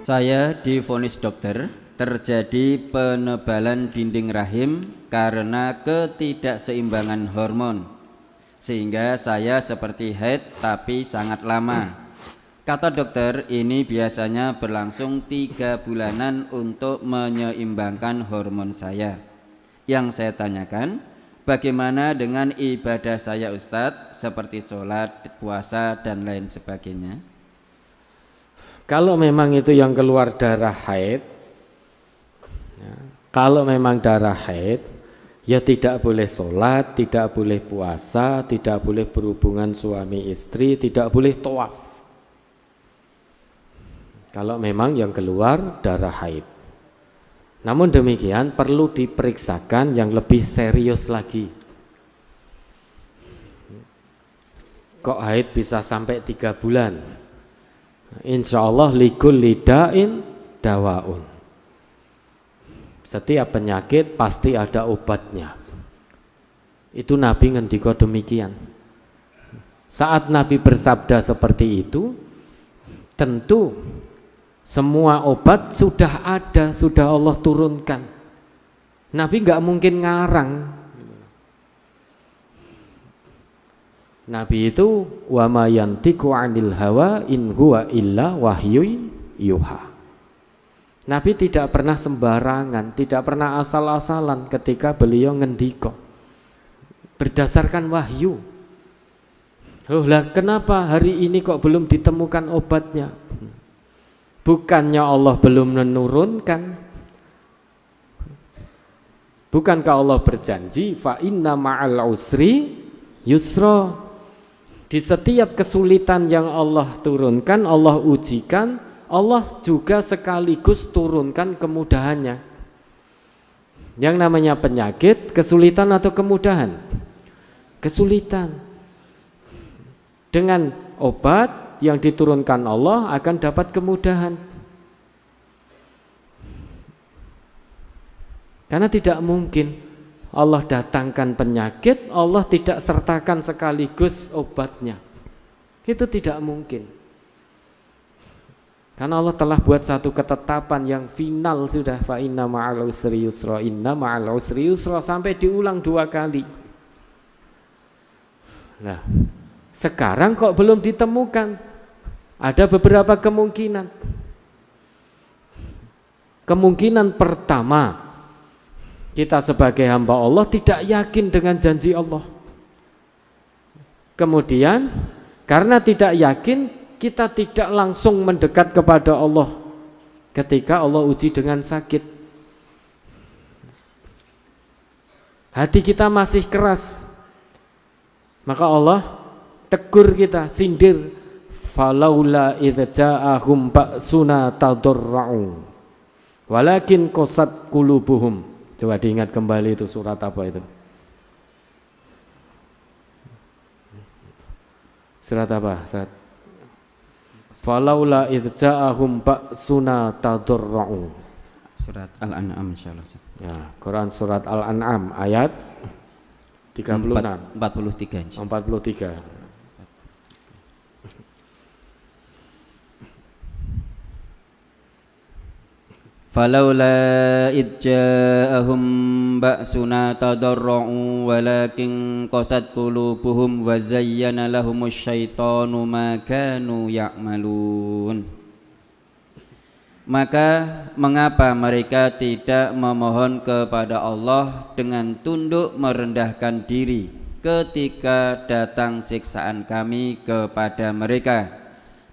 Saya divonis dokter terjadi penebalan dinding rahim karena ketidakseimbangan hormon, sehingga saya seperti haid tapi sangat lama. Kata dokter, ini biasanya berlangsung 3 bulanan untuk menyeimbangkan hormon saya. Yang saya tanyakan, bagaimana dengan ibadah saya Ustadz, seperti sholat, puasa, dan lain sebagainya? Kalau memang itu yang keluar darah haid, ya, kalau memang darah haid, ya tidak boleh sholat, tidak boleh puasa, tidak boleh berhubungan suami istri, tidak boleh tawaf. Kalau memang yang keluar darah haid. Namun demikian perlu diperiksakan yang lebih serius lagi. Kok haid bisa sampai 3 bulan? Insya Allah likul lidain dawaun. Setiap penyakit pasti ada obatnya. Itu Nabi ngendika demikian. Saat Nabi bersabda seperti itu, tentu semua obat sudah ada, sudah Allah turunkan. Nabi nggak mungkin ngarang. Nabi itu wa ma yantiqu 'anil hawa in huwa illa wahyu yuha. Nabi tidak pernah sembarangan, tidak pernah asal-asalan ketika beliau ngendika. Berdasarkan wahyu. Oh lah, kenapa hari ini kok belum ditemukan obatnya? Bukannya Allah belum menurunkan? Bukankah Allah berjanji fa inna ma'al usri yusra? Di setiap kesulitan yang Allah turunkan, Allah ujikan, Allah juga sekaligus turunkan kemudahannya. Yang namanya penyakit, kesulitan atau kemudahan? Kesulitan. Dengan obat yang diturunkan Allah akan dapat kemudahan. Karena tidak mungkin Allah datangkan penyakit, Allah tidak sertakan sekaligus obatnya. Itu tidak mungkin. Karena Allah telah buat satu ketetapan yang final sudah, fa inna ma'al usri yusra, inna ma'al usri yusra, sampai diulang 2 kali. Nah, sekarang kok belum ditemukan? Ada beberapa kemungkinan. Kemungkinan pertama, kita sebagai hamba Allah tidak yakin dengan janji Allah. Kemudian karena tidak yakin, kita tidak langsung mendekat kepada Allah ketika Allah uji dengan sakit. Hati kita masih keras, maka Allah tegur kita, sindir. Falaula idza ja'ahum ba'suna tadarra'u walakin qasat qulubuhum. Coba diingat kembali itu surat apa itu? Surat apa? Surat Falaula idza ja'ahum ba'suna tadarra'u. Surat Al-An'am insyaallah. Ya, Quran surat Al-An'am ayat 36 43 insyaallah. 43. Falaula id ja'ahum ba'suna tadarra'u walakin qasat qulubuhum wa zayyana lahumusy syaitanu ma kanu ya'malun. Maka mengapa mereka tidak memohon kepada Allah dengan tunduk merendahkan diri ketika datang siksaan kami kepada mereka?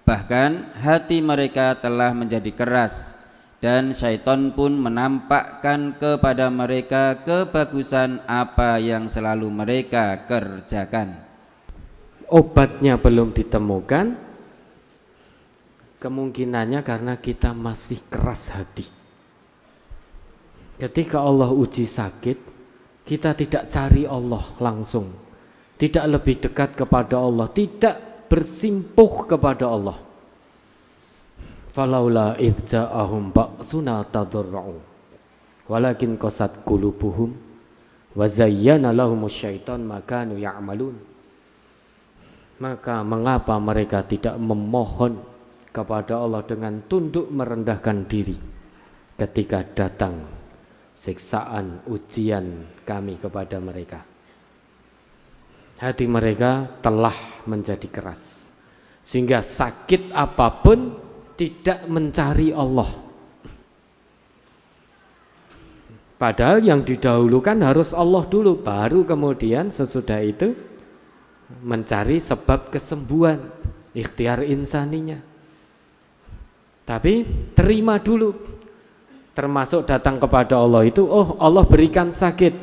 Bahkan hati mereka telah menjadi keras, dan syaitan pun menampakkan kepada mereka kebagusan apa yang selalu mereka kerjakan. Obatnya belum ditemukan, kemungkinannya karena kita masih keras hati. Ketika Allah uji sakit, kita tidak cari Allah langsung, tidak lebih dekat kepada Allah, tidak bersimpuh kepada Allah. Falaula idz ja'ahum ba'suna tadarra'u walakin qasat qulubuhum wa zayyana lahumusy syaitan ma kanu ya'malun. Maka mengapa mereka tidak memohon kepada Allah dengan tunduk merendahkan diri ketika datang siksaan, ujian kami kepada mereka. Hati mereka telah menjadi keras, sehingga sakit apapun tidak mencari Allah. Padahal yang didahulukan harus Allah dulu, baru kemudian sesudah itu mencari sebab kesembuhan, ikhtiar insaninya. Tapi terima dulu, termasuk datang kepada Allah itu, oh Allah berikan sakit,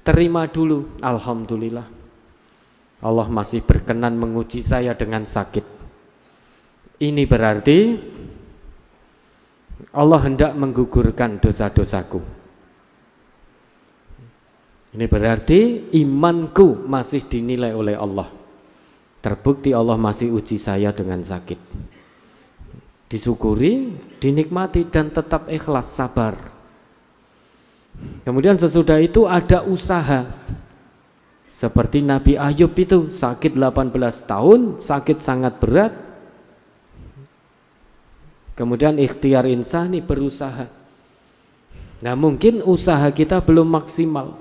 terima dulu, alhamdulillah Allah masih berkenan menguji saya dengan sakit. Ini berarti Allah hendak menggugurkan dosa-dosaku. Ini berarti imanku masih dinilai oleh Allah. Terbukti Allah masih uji saya dengan sakit. Disyukuri, dinikmati, dan tetap ikhlas, sabar. Kemudian sesudah itu ada usaha. Seperti Nabi Ayub itu, sakit 18 tahun, sakit sangat berat. Kemudian ikhtiar insani, berusaha. Nah, mungkin usaha kita belum maksimal,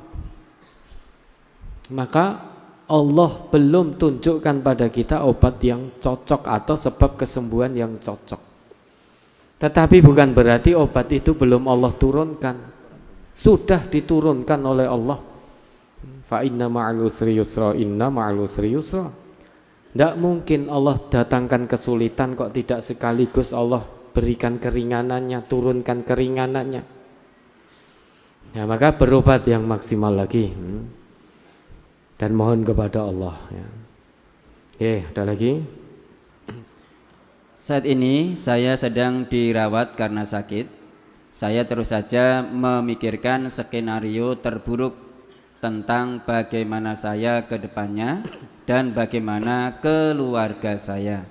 maka Allah belum tunjukkan pada kita obat yang cocok atau sebab kesembuhan yang cocok. Tetapi bukan berarti obat itu belum Allah turunkan. Sudah diturunkan oleh Allah. Fa inna ma'al usri yusra, inna ma'al usri yusra. Tidak mungkin Allah datangkan kesulitan kok tidak sekaligus Allah berikan keringanannya, turunkan keringanannya. Ya, maka berobat yang maksimal lagi. Dan mohon kepada Allah ya. Ada lagi? Saat ini saya sedang dirawat karena sakit. Saya terus saja memikirkan skenario terburuk tentang bagaimana saya ke depannya dan bagaimana keluarga saya.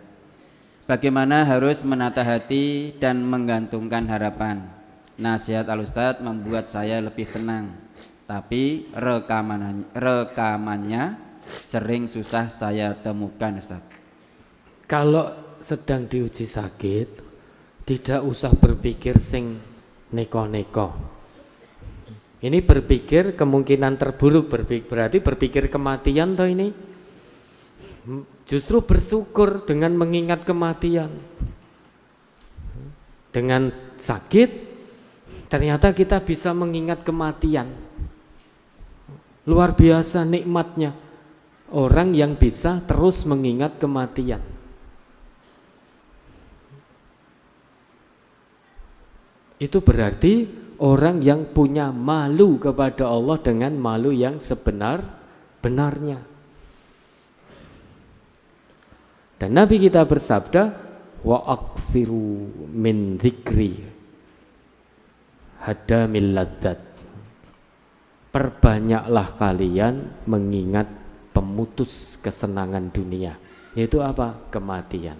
Bagaimana harus menata hati dan menggantungkan harapan. Nasihat Al-Ustadz membuat saya lebih tenang. Tapi rekamannya sering susah saya temukan, Ustaz. Kalau sedang diuji sakit, tidak usah berpikir sing neko-neko. Ini berpikir kemungkinan terburuk, berarti berpikir kematian toh ini. Justru bersyukur dengan mengingat kematian. Dengan sakit, ternyata kita bisa mengingat kematian. Luar biasa nikmatnya orang yang bisa terus mengingat kematian. Itu berarti orang yang punya malu kepada Allah dengan malu yang sebenar-benarnya. Dan Nabi kita bersabda, wa aksiru min dzikri hadamil ladzat. Perbanyaklah kalian mengingat pemutus kesenangan dunia, yaitu apa? Kematian.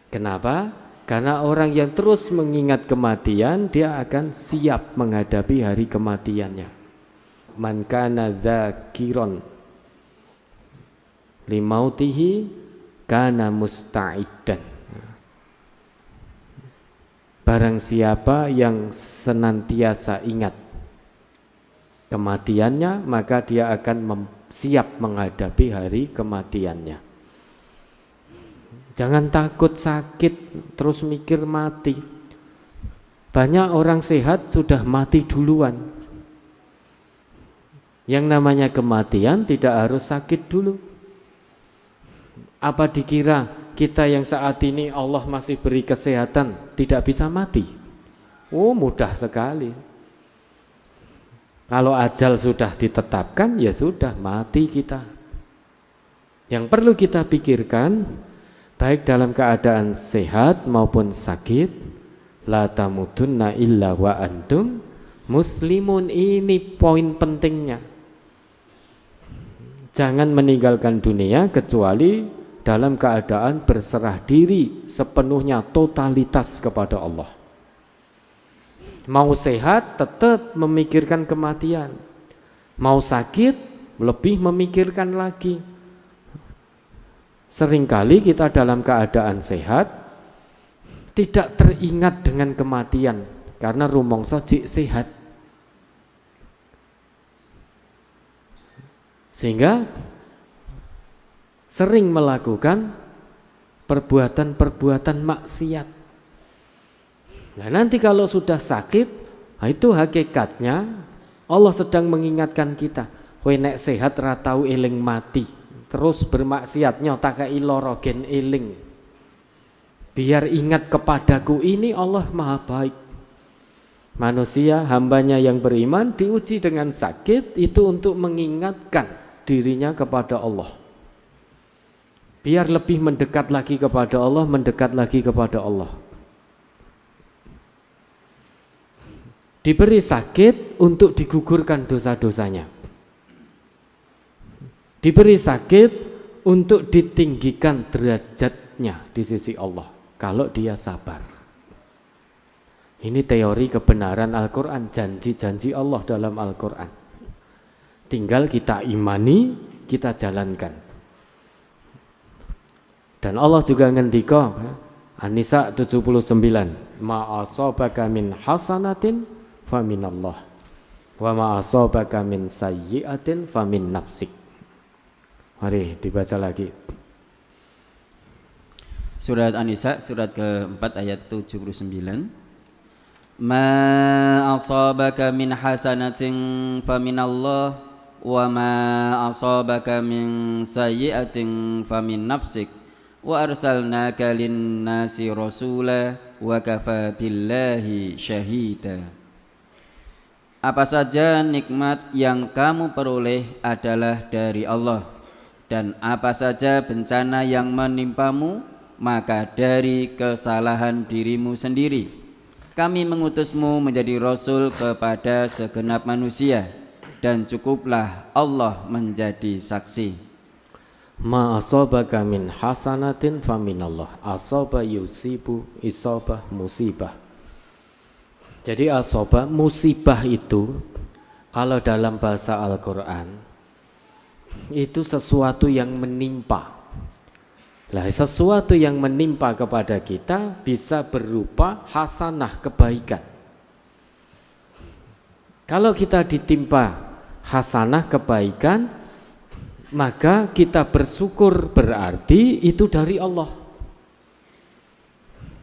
Kenapa? Karena orang yang terus mengingat kematian, dia akan siap menghadapi hari kematiannya. Man kana dzakiron limautihi kana musta'idan. Barang siapa yang senantiasa ingat kematiannya, maka dia akan siap menghadapi hari kematiannya. Jangan takut sakit terus mikir mati. Banyak orang sehat sudah mati duluan. Yang namanya kematian tidak harus sakit dulu. Apa dikira kita yang saat ini Allah masih beri kesehatan tidak bisa mati? Oh, mudah sekali. Kalau ajal sudah ditetapkan, ya sudah, mati kita. Yang perlu kita pikirkan, baik dalam keadaan sehat maupun sakit, la tamutunna illa wa antum muslimun. Ini poin pentingnya. Jangan meninggalkan dunia kecuali dalam keadaan berserah diri sepenuhnya, totalitas kepada Allah. Mau sehat tetap memikirkan kematian, mau sakit lebih memikirkan lagi. Seringkali kita dalam keadaan sehat tidak teringat dengan kematian karena rumangsa jik sehat. Sehingga sering melakukan perbuatan-perbuatan maksiat. Nah, nanti kalau sudah sakit, nah itu hakikatnya Allah sedang mengingatkan kita, kowe nek sehat ra tau eling mati, terus bermaksiat nyotakake lara gen eling. Biar ingat kepadaku, ini Allah Maha Baik. Manusia, hambanya yang beriman diuji dengan sakit itu untuk mengingatkan dirinya kepada Allah. Biar lebih mendekat lagi kepada Allah, mendekat lagi kepada Allah. Diberi sakit untuk digugurkan dosa-dosanya. Diberi sakit untuk ditinggikan derajatnya di sisi Allah kalau dia sabar. Ini teori kebenaran Al-Quran, janji-janji Allah dalam Al-Quran. Tinggal kita imani, kita jalankan. Dan Allah juga ngendika, An-Nisa 79, ma asabaka min hasanatin faminallah wa ma asabaka min sayyi'atin famin nafsik. Mari dibaca lagi. Surat An-Nisa surat ke-4 ayat 79. Ma asabaka min hasanatin faminallah wa ma asabaka min sayyi'atin famin nafsik wa arsalnaka lin-nasi rasula wa kafa billahi syahida. Apa saja nikmat yang kamu peroleh adalah dari Allah, dan apa saja bencana yang menimpamu maka dari kesalahan dirimu sendiri. Kami mengutusmu menjadi rasul kepada segenap manusia, dan cukuplah Allah menjadi saksi. Ma asabaka min hasanatin faminallah. Asaba yusibu, isabah musibah. Jadi asabah musibah itu kalau dalam bahasa Al-Quran itu sesuatu yang menimpa. Lah, sesuatu yang menimpa kepada kita bisa berupa hasanah, kebaikan. Kalau kita ditimpa hasanah, kebaikan, maka kita bersyukur, berarti itu dari Allah.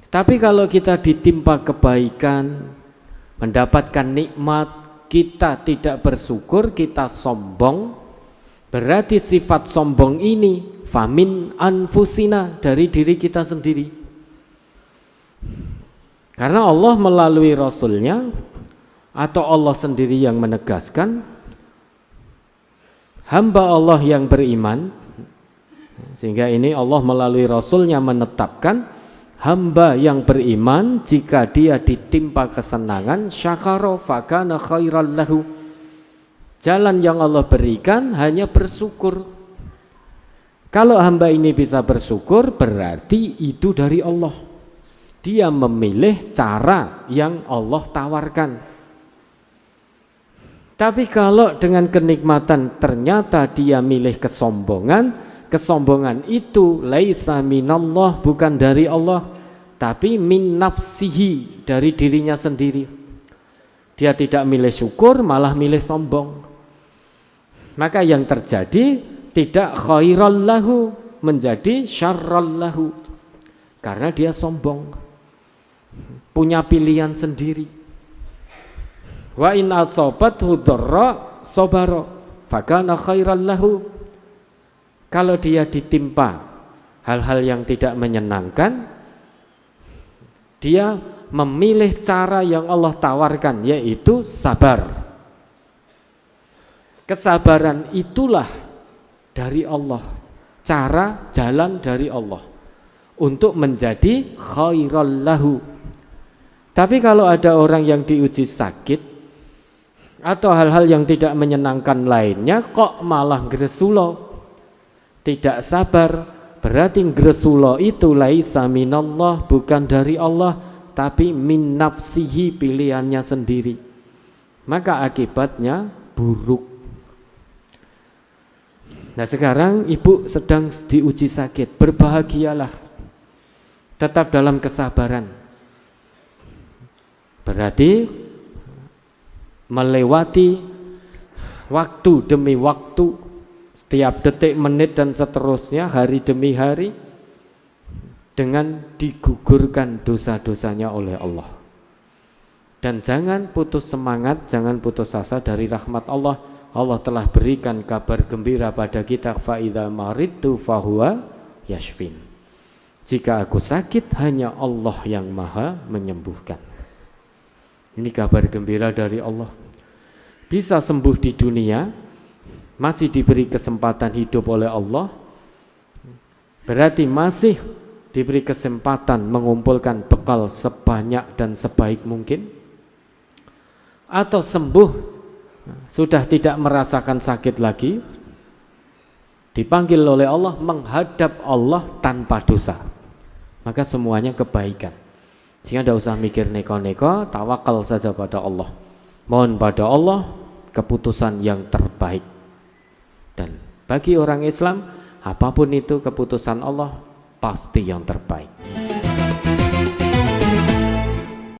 Tapi kalau kita ditimpa kebaikan, mendapatkan nikmat, kita tidak bersyukur, kita sombong, berarti sifat sombong ini famin anfusina, dari diri kita sendiri. Karena Allah melalui Rasulnya atau Allah sendiri yang menegaskan, hamba Allah yang beriman, sehingga ini Allah melalui Rasulnya menetapkan hamba yang beriman jika dia ditimpa kesenangan, syakara fakana khairan lahu. Jalan yang Allah berikan hanya bersyukur. Kalau hamba ini bisa bersyukur, berarti itu dari Allah. Dia memilih cara yang Allah tawarkan. Tapi kalau dengan kenikmatan ternyata dia milih kesombongan, kesombongan itu laisa minallah, bukan dari Allah, tapi min nafsihi, dari dirinya sendiri. Dia tidak milih syukur, malah milih sombong. Maka yang terjadi tidak khairal lahu, menjadi syarral lahu, karena dia sombong, punya pilihan sendiri. Wa in asabathu dharra sabara fakana khairal lahu. Kalau dia ditimpa hal-hal yang tidak menyenangkan, dia memilih cara yang Allah tawarkan, yaitu sabar. Kesabaran itulah dari Allah, cara jalan dari Allah untuk menjadi khairal lahu. Tapi kalau ada orang yang diuji sakit atau hal-hal yang tidak menyenangkan lainnya, kok malah gresulo, tidak sabar, berarti gresulo itu laisa minallah, bukan dari Allah, tapi min nafsihi, pilihannya sendiri. Maka akibatnya buruk. Nah, sekarang ibu sedang diuji sakit, berbahagialah, tetap dalam kesabaran. Berarti melewati waktu demi waktu, setiap detik, menit dan seterusnya, hari demi hari, dengan digugurkan dosa-dosanya oleh Allah. Dan jangan putus semangat, jangan putus asa dari rahmat Allah. Allah telah berikan kabar gembira pada kita, fa idza maridtu fahuwa yashfin. Jika aku sakit, hanya Allah yang maha menyembuhkan. Ini kabar gembira dari Allah. Bisa sembuh di dunia, masih diberi kesempatan hidup oleh Allah, berarti masih diberi kesempatan mengumpulkan bekal sebanyak dan sebaik mungkin. Atau sembuh, sudah tidak merasakan sakit lagi, dipanggil oleh Allah menghadap Allah tanpa dosa, maka semuanya kebaikan. Sehingga tidak usah mikir neko-neko, tawakal saja pada Allah. Mohon pada Allah keputusan yang terbaik. Dan bagi orang Islam, apapun itu keputusan Allah pasti yang terbaik.